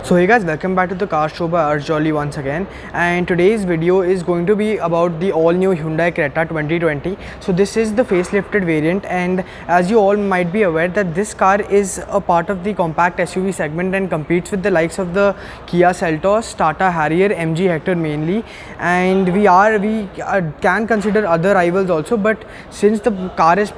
So hey guys, welcome back to the car show by Arj Jolly once again, and today's video is going to be about the all new Hyundai Creta 2020. So this is the facelifted variant, and as you all might be aware that this car is a part of the compact SUV segment and competes with the likes of the Kia Seltos, Tata Harrier, MG Hector mainly, and we can consider other rivals also, but since the car is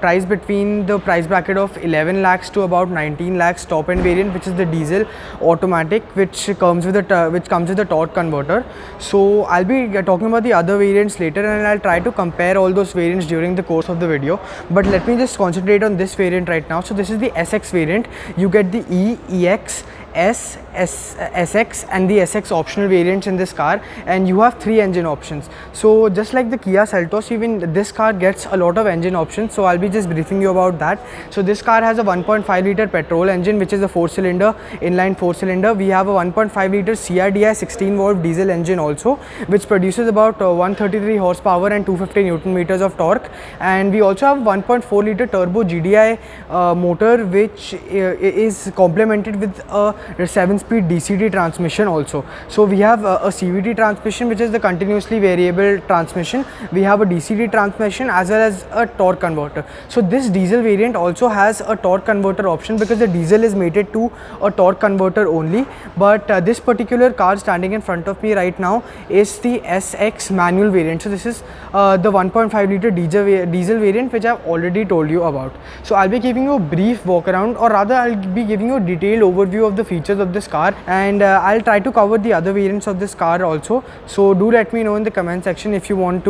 priced between the price bracket of 11 lakhs to about 19 lakhs top end variant, which is the diesel automatic, which comes with a torque converter. So I'll be talking about the other variants later, and I'll try to compare all those variants during the course of the video, but let me just concentrate on this variant right now. So this is the SX variant. You get the E, EX, SX and the SX optional variants in this car, and you have 3 engine options. So just like the Kia Seltos, even this car gets a lot of engine options, so I'll be just briefing you about that. So this car has a 1.5 liter petrol engine, which is a 4-cylinder inline 4-cylinder. We have a 1.5 liter CRDI 16 volt diesel engine also, which produces about 133 horsepower and 250 newton meters of torque, and we also have 1.4 liter turbo GDI motor, which is complemented with a 7-speed DCT transmission also. So we have a CVT transmission, which is the continuously variable transmission. We have a DCT transmission as well as a torque converter. So this diesel variant also has a torque converter option, because the diesel is mated to a torque converter only. But this particular car standing in front of me right now is the SX manual variant. So this is the 1.5 liter diesel variant, which I've already told you about. So I'll be giving you a brief walk around, or rather I'll be giving you a detailed overview of the features of this car, and I'll try to cover the other variants of this car also. So do let me know in the comment section if you want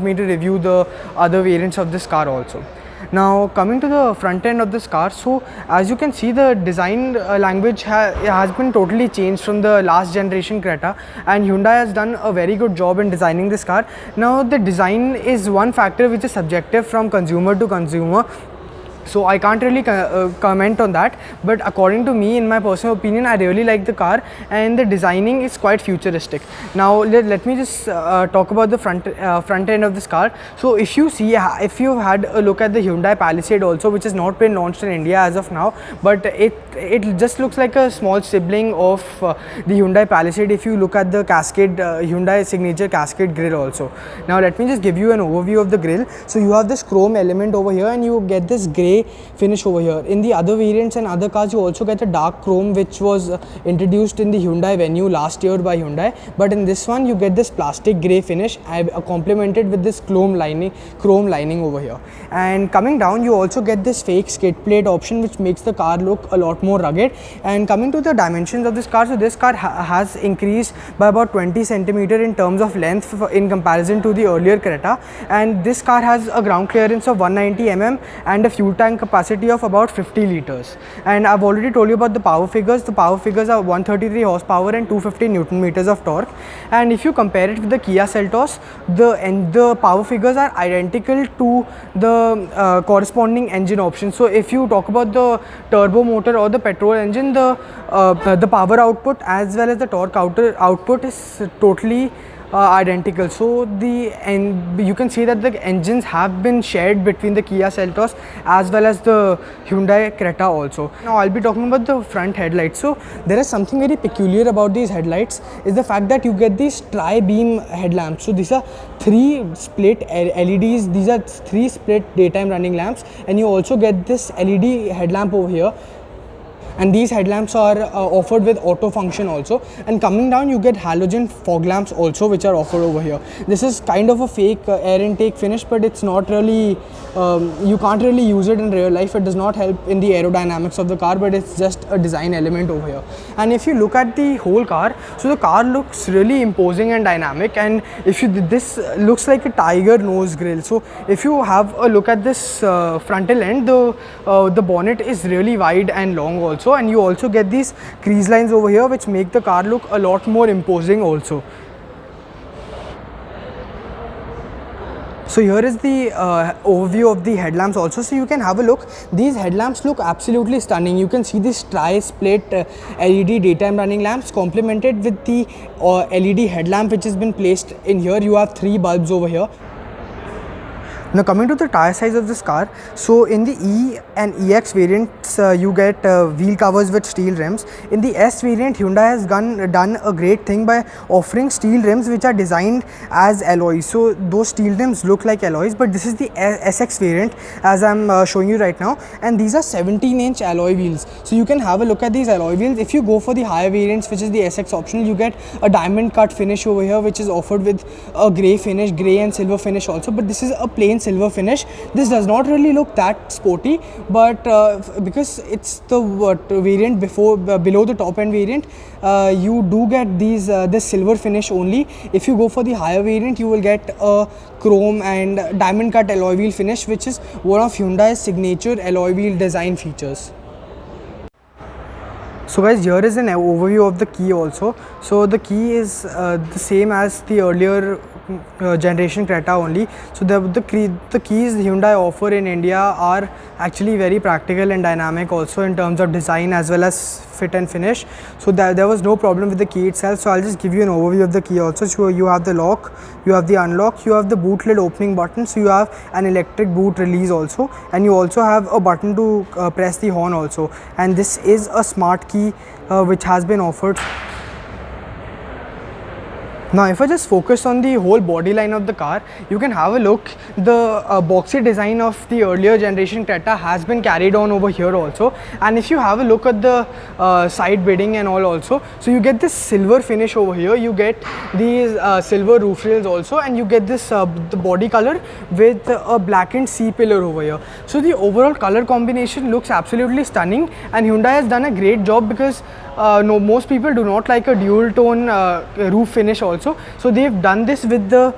me to review the other variants of this car also. Now coming to the front end of this car, so as you can see, the design language has been totally changed from the last generation Creta, and Hyundai has done a very good job in designing this car. Now the design is one factor which is subjective from consumer to consumer, so I can't really comment on that, but according to me, in my personal opinion, I really like the car, and the designing is quite futuristic. Now let me just talk about the front end of this car. So if you've had a look at the Hyundai Palisade also, which has not been launched in India as of now, but it just looks like a small sibling of the Hyundai Palisade if you look at the Cascade Hyundai signature Cascade grille also. Now let me just give you an overview of the grille. So you have this chrome element over here, and you get this grey finish over here. In the other variants and other cars, you also get a dark chrome, which was introduced in the Hyundai Venue last year by Hyundai, but in this one you get this plastic grey finish complemented with this chrome lining over here. And coming down, you also get this fake skid plate option, which makes the car look a lot more rugged. And coming to the dimensions of this car, so this car has increased by about 20 centimeter in terms of length in comparison to the earlier Creta, and this car has a ground clearance of 190 mm and a fuel tank capacity of about 50 liters. And I've already told you about the power figures. The power figures are 133 horsepower and 250 newton meters of torque. And if you compare it with the Kia Seltos, the power figures are identical to the corresponding engine option. So if you talk about the turbo motor or the petrol engine, the power output as well as the torque output is totally identical. So you can see that the engines have been shared between the Kia Seltos as well as the Hyundai Creta also. Now I'll be talking about the front headlights. So there is something very peculiar about these headlights, is the fact that you get these tri-beam headlamps. So these are 3 split LEDs, these are 3 split daytime running lamps, and you also get this LED headlamp over here, and these headlamps are offered with auto function also. And coming down, you get halogen fog lamps also, which are offered over here. This is kind of a fake air intake finish, but it's not really you can't really use it in real life. It does not help in the aerodynamics of the car, but it's just a design element over here. And if you look at the whole car, so the car looks really imposing and dynamic, and this looks like a tiger nose grille. So if you have a look at this frontal end, the bonnet is really wide and long also, and you also get these crease lines over here, which make the car look a lot more imposing also. So here is the overview of the headlamps also, so you can have a look. These headlamps look absolutely stunning. You can see this tri-split LED daytime running lamps complemented with the LED headlamp which has been placed in here. You have 3 bulbs over here. Now coming to the tire size of this car, so in the E and EX variants you get wheel covers with steel rims. In the S variant, Hyundai has done a great thing by offering steel rims which are designed as alloys. So those steel rims look like alloys, but this is the SX variant as I'm showing you right now, and these are 17-inch alloy wheels. So you can have a look at these alloy wheels. If you go for the higher variants, which is the SX optional, you get a diamond cut finish over here, which is offered with a grey finish, grey and silver finish also, but this is a plain silver finish. This does not really look that sporty, but because it's the variant below the top end variant, you do get this silver finish only. If you go for the higher variant, you will get a chrome and diamond cut alloy wheel finish, which is one of Hyundai's signature alloy wheel design features. So guys, here is an overview of the key also. So the key is the same as the earlier generation Creta only. So the keys Hyundai offer in India are actually very practical and dynamic also in terms of design as well as fit and finish. So there was no problem with the key itself. So I'll just give you an overview of the key also. So you have the lock, you have the unlock, you have the boot lid opening button, so you have an electric boot release also, and you also have a button to press the horn also. And this is a smart key which has been offered. Now if I just focus on the whole body line of the car, you can have a look. The boxy design of the earlier generation Creta has been carried on over here also, and if you have a look at the side bidding and all also, so you get this silver finish over here, you get these silver roof rails also, and you get this the body color with a blackened C-pillar over here. So the overall color combination looks absolutely stunning, and Hyundai has done a great job because most people do not like a dual tone roof finish also, so they've done this with the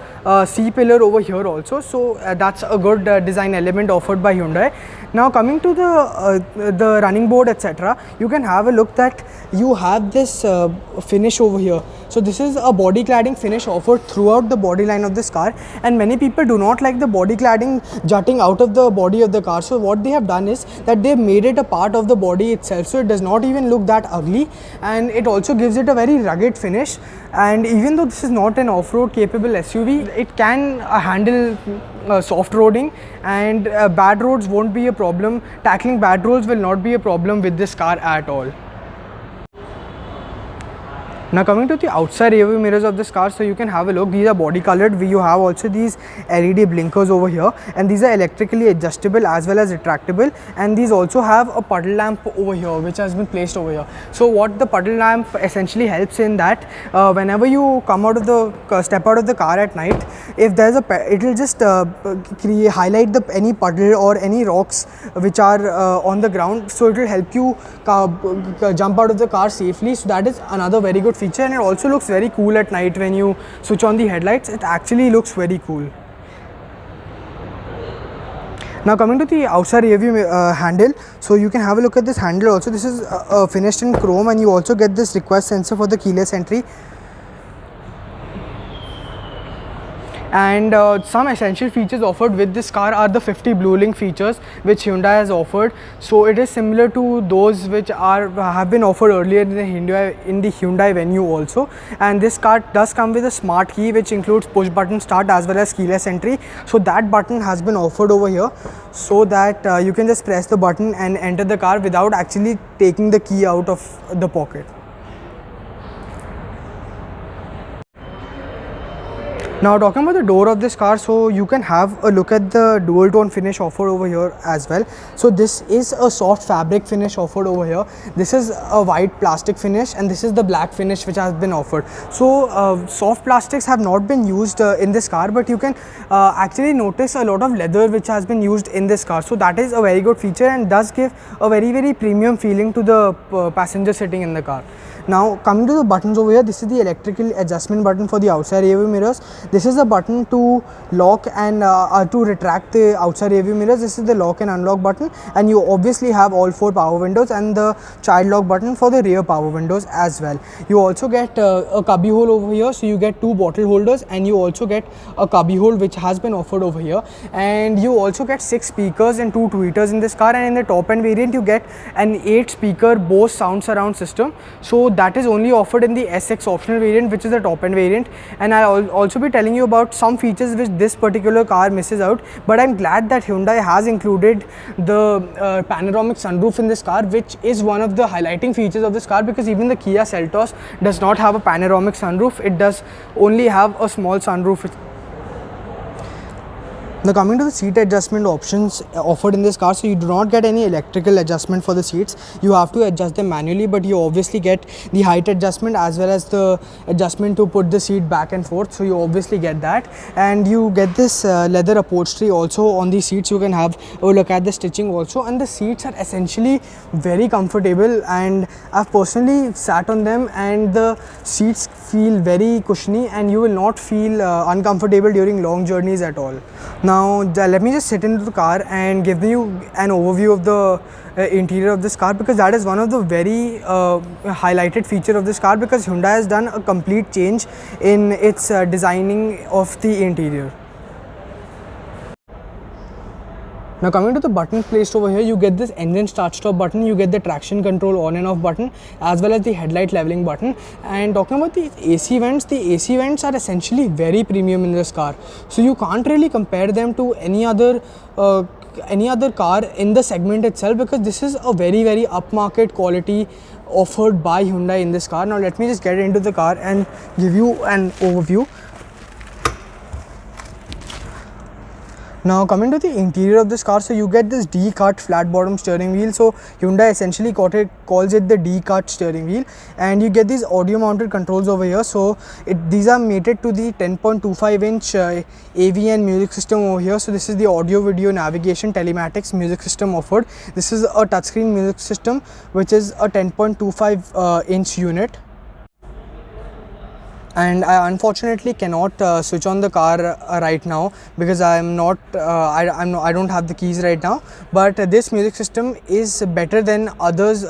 C-pillar over here also. So that's a good design element offered by Hyundai. Now coming to the running board etc., you can have a look that you have this finish over here. So this is a body cladding finish offered throughout the body line of this car, and many people do not like the body cladding jutting out of the body of the car. So what they have done is that they have made it a part of the body itself, so it does not even look that ugly, and it also gives it a very rugged finish. And even though this is not an off-road capable SUV, it can handle soft roading, and bad roads won't be a problem. Tackling bad roads will not be a problem with this car at all. Now coming to the outside rear view mirrors of this car, so you can have a look. These are body colored. You have also these LED blinkers over here, and these are electrically adjustable as well as retractable, and these also have a puddle lamp over here which has been placed over here. So what the puddle lamp essentially helps in that, whenever you come out of the step out of the car at night, if there's it will just highlight any puddle or any rocks which are on the ground, so it will help you jump out of the car safely. So that is another very good feature, and it also looks very cool at night when you switch on the headlights. It actually looks very cool. Now coming to the outside rear view handle, so you can have a look at this handle also. This is finished in chrome, and you also get this request sensor for the keyless entry. And some essential features offered with this car are the 50 BlueLink features which Hyundai has offered. So it is similar to those which have been offered earlier in the Hyundai Venue also. And this car does come with a smart key which includes push button start as well as keyless entry. So that button has been offered over here, so that you can just press the button and enter the car without actually taking the key out of the pocket. Now talking about the door of this car, so you can have a look at the dual tone finish offered over here as well. So this is a soft fabric finish offered over here. This is a white plastic finish, and this is the black finish which has been offered. So soft plastics have not been used in this car, but you can actually notice a lot of leather which has been used in this car. So that is a very good feature and does give a very premium feeling to the passenger sitting in the car. Now coming to the buttons over here, this is the electrical adjustment button for the outside rear view mirrors. This is a button to lock and to retract the outside rear view mirrors. This is the lock and unlock button, and you obviously have all 4 power windows and the child lock button for the rear power windows as well. You also get a cubby hole over here, so you get 2 bottle holders, and you also get a cubby hole which has been offered over here, and you also get 6 speakers and 2 tweeters in this car. And in the top end variant you get an 8 speaker Bose sound surround system. So that is only offered in the SX optional variant, which is the top end variant. And I'll also be telling you about some features which this particular car misses out, but I'm glad that Hyundai has included the panoramic sunroof in this car, which is one of the highlighting features of this car, because even the Kia Seltos does not have a panoramic sunroof. It does only have a small sunroof. Now coming to the seat adjustment options offered in this car, so you do not get any electrical adjustment for the seats. You have to adjust them manually, but you obviously get the height adjustment as well as the adjustment to put the seat back and forth, so you obviously get that. And you get this leather upholstery also on the seats. You can have a look at the stitching also, and the seats are essentially very comfortable, and I've personally sat on them and the seats feel very cushiony and you will not feel uncomfortable during long journeys at all. Now let me just sit into the car and give you an overview of the interior of this car, because that is one of the very highlighted feature of this car, because Hyundai has done a complete change in its designing of the interior. Now coming to the buttons placed over here, you get this engine start stop button, you get the traction control on and off button, as well as the headlight leveling button. And talking about the AC vents are essentially very premium in this car, so you can't really compare them to any other car in the segment itself, because this is a very upmarket quality offered by Hyundai in this car. Now let me just get into the car and give you an overview. Now coming to the interior of this car, so you get this D-cut flat bottom steering wheel. So Hyundai essentially calls it the D-cut steering wheel, and you get these audio mounted controls over here. So these are mated to the 10.25 inch AVN music system over here. So this is the audio video navigation telematics music system offered. This is a touchscreen music system which is a 10.25 inch unit. And I unfortunately cannot switch on the car right now, because I don't have the keys right now. But this music system is better than others,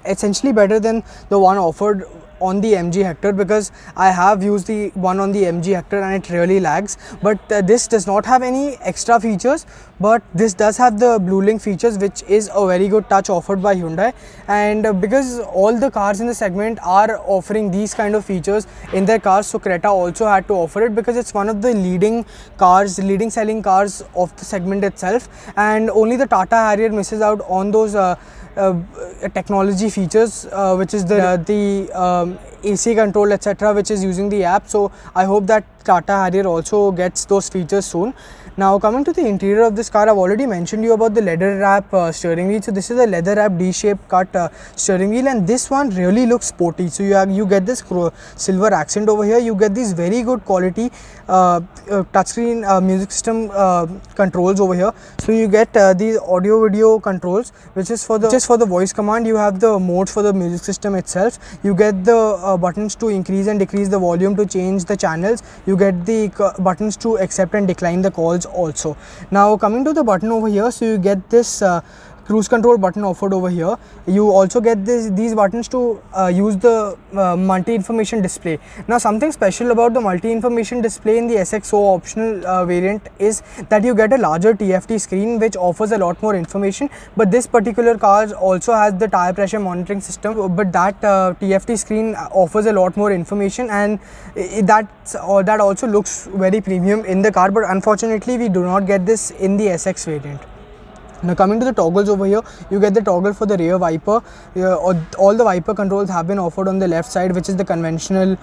essentially better than the one offered on the MG Hector, because I have used the one on the MG Hector and it really lags. But this does not have any extra features, but this does have the BlueLink features, which is a very good touch offered by Hyundai. And because all the cars in the segment are offering these kind of features in their cars, so Creta also had to offer it, because it's one of the leading selling cars of the segment itself, and only the Tata Harrier misses out on those technology features, which is the AC control, etc., which is using the app. So I hope that Tata Harrier also gets those features soon. Now coming to the interior of this car, I've already mentioned you about the leather wrap steering wheel. So this is a leather wrap D-shaped cut steering wheel, and this one really looks sporty. So you get this silver accent over here. You get these very good quality touchscreen music system controls over here. So you get these audio video controls, which is for the voice command. You have the modes for the music system itself. You get the buttons to increase and decrease the volume, to change the channels. You get the buttons to accept and decline the calls also. Now coming to the button over here, so you get this cruise control button offered over here. You also get these buttons to use the multi-information display. Now something special about the multi-information display in the SXO optional variant is that you get a larger TFT screen, which offers a lot more information. But this particular car also has the tire pressure monitoring system, but that TFT screen offers a lot more information, and that also looks very premium in the car. But unfortunately we do not get this in the SX variant. Now coming to the toggles over here, you get the toggle for the rear wiper. All the wiper controls have been offered on the left side, which is the conventional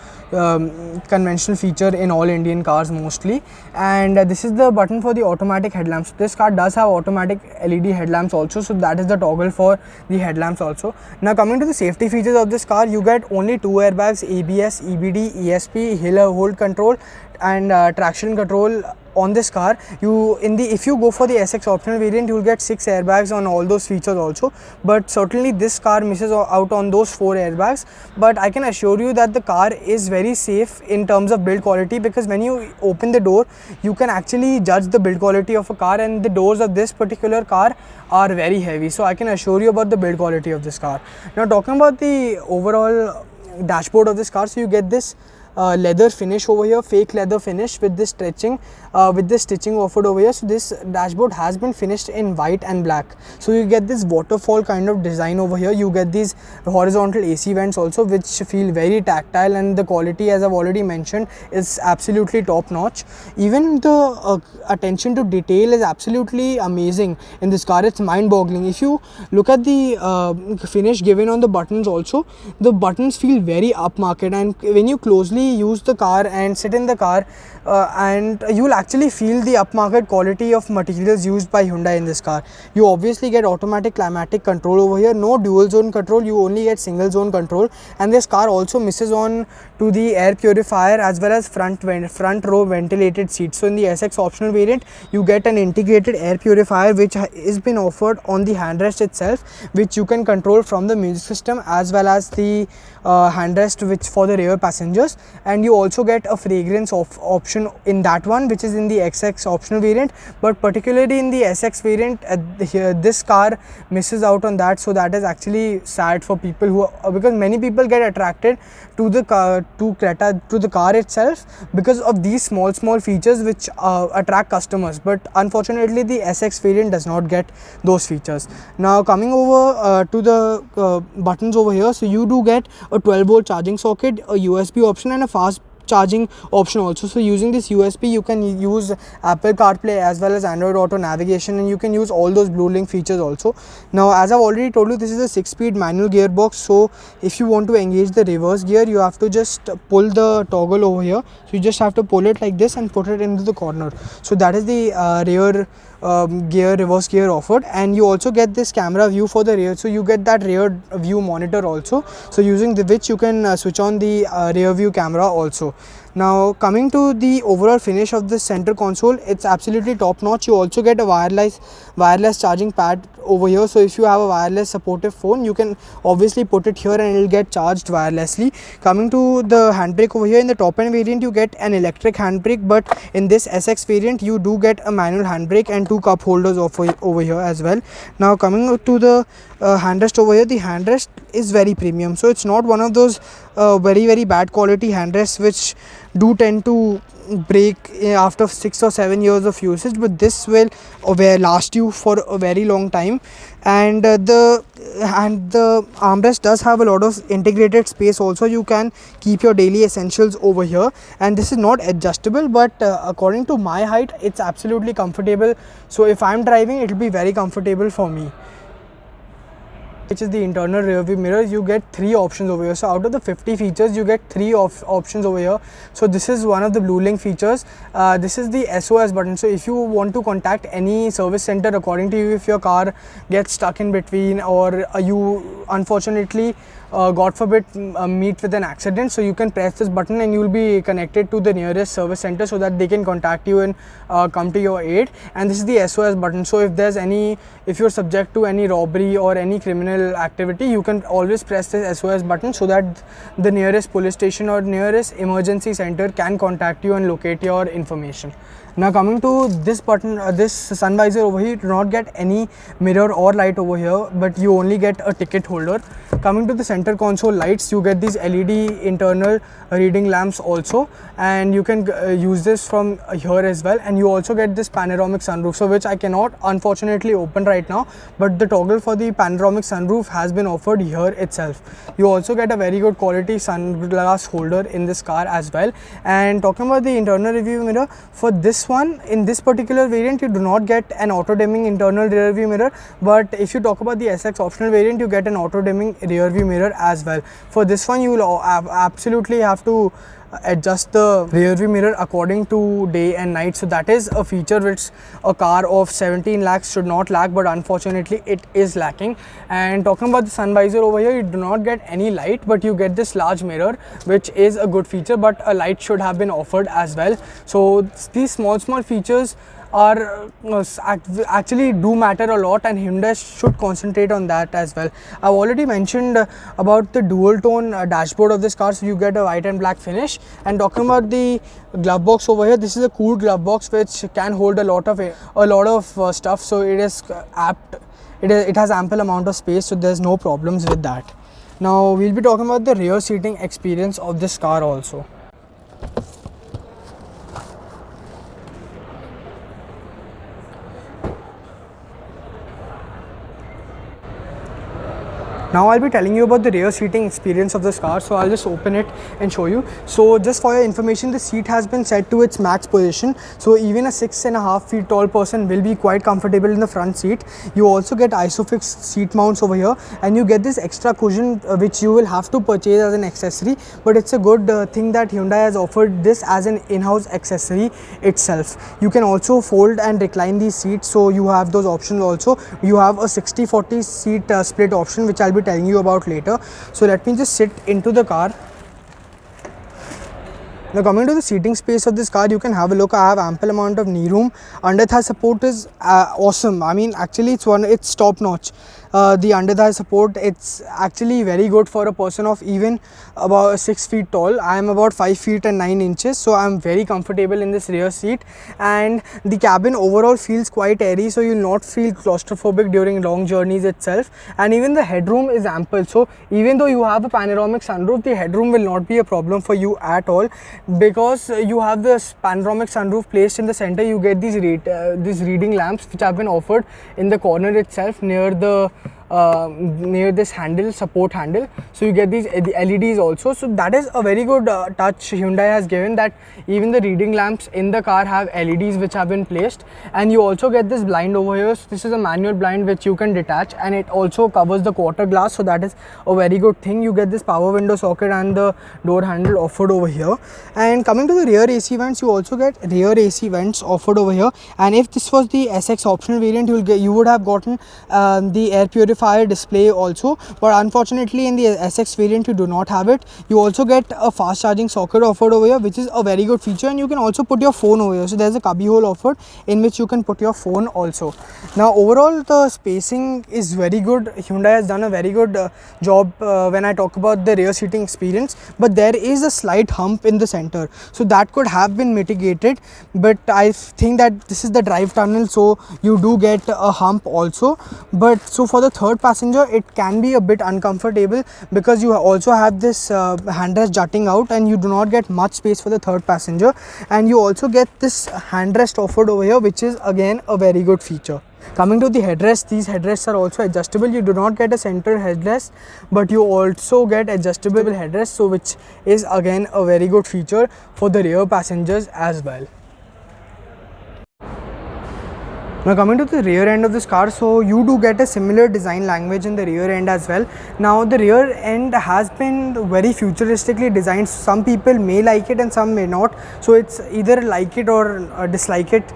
feature in all Indian cars mostly. And this is the button for the automatic headlamps. This car does have automatic LED headlamps also, so that is the toggle for the headlamps also. Now coming to the safety features of this car, you get only 2 airbags, ABS, EBD, ESP, hill hold control, and traction control on this car. If you go for the SX optional variant, you will get 6 airbags on all those features also, but certainly this car misses out on those 4 airbags. But I can assure you that the car is very safe in terms of build quality, because when you open the door, you can actually judge the build quality of a car, and the doors of this particular car are very heavy, so I can assure you about the build quality of this car. Now talking about the overall dashboard of this car, so you get this leather finish over here, fake leather finish with this stitching offered over here. So this dashboard has been finished in white and black, so you get this waterfall kind of design over here. You get these horizontal AC vents also, which feel very tactile, and the quality, as I've already mentioned, is absolutely top notch. Even the attention to detail is absolutely amazing in this car. It's mind boggling. If you look at the finish given on the buttons also, the buttons feel very upmarket, and when you closely use the car and sit in the car, and you will actually feel the upmarket quality of materials used by Hyundai in this car. You obviously get automatic climatic control over here, no dual zone control, you only get single zone control, and this car also misses on to the air purifier as well as front row ventilated seats. So in the SX optional variant, you get an integrated air purifier which is been offered on the handrest itself, which you can control from the music system, as well as the handrest which for the rear passengers. And you also get a fragrance option in that one, which is in the XX optional variant, but particularly in the SX variant, this car misses out on that. So that is actually sad for people who, because many people get attracted to the car, to the car itself, because of these small features which attract customers, but unfortunately the SX variant does not get those features. Now coming over to the buttons over here, so you do get a 12-volt charging socket, a USB option, and a fast charging option also. So using this USB, you can use Apple CarPlay as well as Android Auto navigation, and you can use all those BlueLink features also. Now, as I've already told you, this is a 6-speed manual gearbox, so if you want to engage the reverse gear, you have to just pull the toggle over here. So you just have to pull it like this and put it into the corner. So that is the rear reverse gear offered, and you also get this camera view for the rear. So you get that rear view monitor also, so using which you can switch on the rear view camera also. Now coming to the overall finish of the center console, it's absolutely top notch. You also get a wireless charging pad over here, so if you have a wireless supportive phone, you can obviously put it here and it will get charged wirelessly. Coming to the handbrake over here, in the top end variant you get an electric handbrake, but in this SX variant you do get a manual handbrake and 2 cup holders over here as well. Now coming to the handrest over here, the handrest is very premium, so it's not one of those very bad quality handrests which do tend to break after 6 or 7 years of usage, but this will last you for a very long time. And the armrest does have a lot of integrated space also. You can keep your daily essentials over here, and this is not adjustable, but according to my height, it's absolutely comfortable. So if I'm driving, it will be very comfortable for me. Which is the internal rear view mirror. You get 3 options over here. So out of the 50 features, you get 3 options over here. So this is one of the BlueLink features. This is the SOS button. So if you want to contact any service center, according to you, if your car gets stuck in between, or you unfortunately God forbid meet with an accident, so you can press this button and you will be connected to the nearest service center so that they can contact you and come to your aid. And this is the SOS button. So if you're subject to any robbery or any criminal activity, you can always press this SOS button so that the nearest police station or nearest emergency center can contact you and locate your information. Now coming to this button, this sun visor over here, you do not get any mirror or light over here, but you only get a ticket holder. Coming to the center console lights, you get these LED internal reading lamps also, and you can use this from here as well. And you also get this panoramic sunroof, so which I cannot unfortunately open right now, but the toggle for the panoramic sunroof has been offered here itself. You also get a very good quality sunglass holder in this car as well. And talking about the internal review mirror, for this one, in this particular variant, you do not get an auto dimming internal rear view mirror, but if you talk about the SX optional variant, you get an auto dimming rear view mirror as well. For this one, you will absolutely have to adjust the rear view mirror according to day and night. So that is a feature which a car of 17 lakhs should not lack, but unfortunately it is lacking. And talking about the sun visor over here, you do not get any light, but you get this large mirror, which is a good feature, but a light should have been offered as well. So these small features are actually do matter a lot, and Hyundai should concentrate on that as well. I've already mentioned about the dual tone dashboard of this car, so you get a white and black finish. And talking about the glove box over here, this is a cool glove box which can hold a lot of stuff, so it is apt. It has ample amount of space, so there's no problems with that. Now we'll be talking about the rear seating experience of this car also. Now I'll be telling you about the rear seating experience of this car. So I'll just open it and show you. So just for your information, the seat has been set to its max position. So even a 6.5 feet tall person will be quite comfortable in the front seat. You also get ISOFIX seat mounts over here, and you get this extra cushion which you will have to purchase as an accessory. But it's a good thing that Hyundai has offered this as an in-house accessory itself. You can also fold and recline these seats, so you have those options also. You have a 60-40 seat split option, which I'll be telling you about later. So let me just sit into the car. Now coming to the seating space of this car, you can have a look. I have ample amount of knee room. Under thigh support is awesome. I mean, actually it's top notch. The under thigh support, it's actually very good for a person of even about 6 feet tall. I am about 5 feet and 9 inches, so I am very comfortable in this rear seat. And the cabin overall feels quite airy, so you will not feel claustrophobic during long journeys itself. And even the headroom is ample, so even though you have a panoramic sunroof, the headroom will not be a problem for you at all, because you have this panoramic sunroof placed in the center. You get these reading lamps which have been offered in the corner itself near this handle, support handle. So you get these LEDs also. So that is a very good touch Hyundai has given, that even the reading lamps in the car have LEDs which have been placed. And you also get this blind over here. So this is a manual blind which you can detach, and it also covers the quarter glass, so that is a very good thing. You get this power window socket and the door handle offered over here. And coming to the rear AC vents, you also get rear AC vents offered over here. And if this was the SX optional variant, you would have gotten the air purifier display also, but unfortunately in the SX variant you do not have it. You also get a fast charging socket offered over here, which is a very good feature, and you can also put your phone over here. So there's a cubby hole offered in which you can put your phone also. Now overall the spacing is very good. Hyundai has done a very good job when I talk about the rear seating experience, but there is a slight hump in the center, so that could have been mitigated. But I think that this is the drive tunnel, so you do get a hump also. But so for the third passenger, it can be a bit uncomfortable, because you also have this handrest jutting out, and you do not get much space for the third passenger. And you also get this handrest offered over here, which is again a very good feature. Coming to the headrest, these headrests are also adjustable. You do not get a center headrest, but you also get adjustable headrest, so which is again a very good feature for the rear passengers as well. Now coming to the rear end of this car, so you do get a similar design language in the rear end as well. Now the rear end has been very futuristically designed. Some people may like it and some may not, so it's either like it or dislike it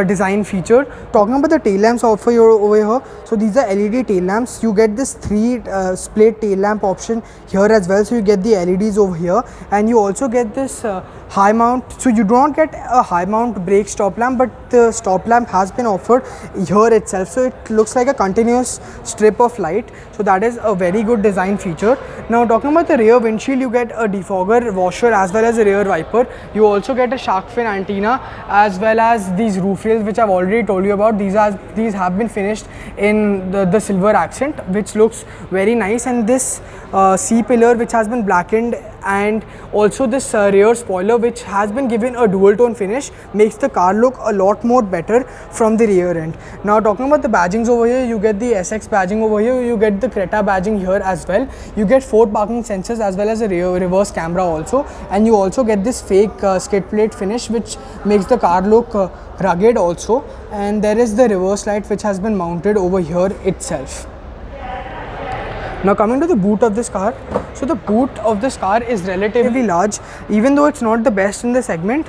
design feature. Talking about the tail lamps over here, so these are LED tail lamps. You get this 3 split tail lamp option here as well, so you get the LEDs over here, and you also get this high mount. So you do not get a high mount brake stop lamp, but the stop lamp has been offered here itself, so it looks like a continuous strip of light. So that is a very good design feature. Now talking about the rear windshield, you get a defogger washer as well as a rear wiper. You also get a shark fin antenna as well as these roof rails, which I've already told you about. These have been finished in the silver accent, which looks very nice. And this C pillar which has been blackened, and also this rear spoiler which has been given a dual tone finish, makes the car look a lot more better from the rear end. Now talking about the badgings over here, you get the SX badging over here, you get the Creta badging here as well. You get 4 parking sensors as well as a reverse camera also, and you also get this fake skid plate finish which makes the car look rugged also. And there is the reverse light which has been mounted over here itself. Now coming to the boot of this car, so the boot of this car is relatively large, even though it's not the best in the segment.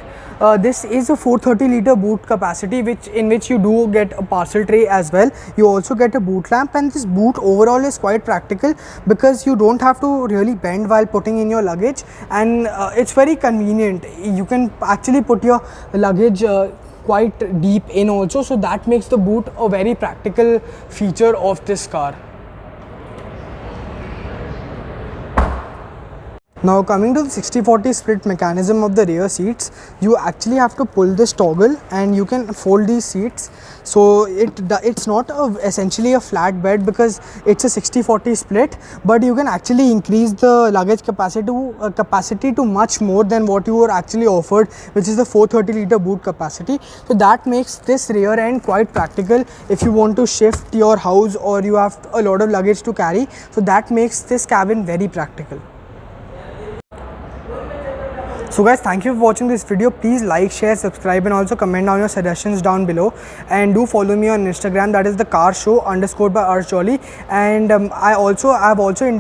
This is a 430 liter boot capacity, in which you do get a parcel tray as well. You also get a boot lamp, and this boot overall is quite practical because you don't have to really bend while putting in your luggage, and it's very convenient. You can actually put your luggage quite deep in also, so that makes the boot a very practical feature of this car. Now coming to the 60-40 split mechanism of the rear seats, you actually have to pull this toggle and you can fold these seats. So it's not essentially a flat bed because it's a 60-40 split, but you can actually increase the luggage capacity to much more than what you were actually offered, which is the 430 liter boot capacity. So that makes this rear end quite practical if you want to shift your house or you have a lot of luggage to carry. So that makes this cabin very practical. So guys, thank you for watching this video. Please like, share, subscribe and also comment down your suggestions down below, and do follow me on Instagram, that is the car show _ by Arsh Jolly. And I've also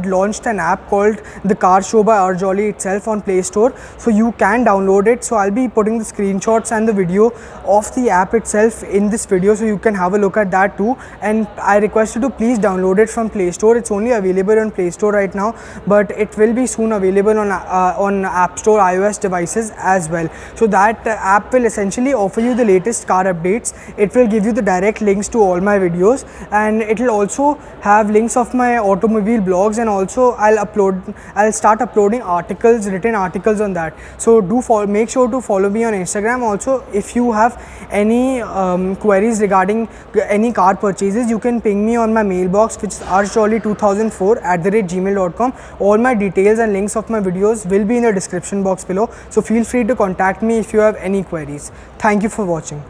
launched an app called the Car Show by Arsh Jolly itself on Play Store, so you can download it. So I'll be putting the screenshots and the video of the app itself in this video, so you can have a look at that too. And I request you to please download it from Play Store. It's only available on Play Store right now, but it will be soon available on App Store iOS devices as well. So that app will essentially offer you the latest car updates. It will give you the direct links to all my videos, and it will also have links of my automobile blogs, and also I'll start uploading written articles on that. So make sure to follow me on Instagram. Also, if you have any queries regarding any car purchases, you can ping me on my mailbox, which is arshjolly2004@gmail.com. All my details and links of my videos will be in the description box below. So feel free to contact me if you have any queries. Thank you for watching.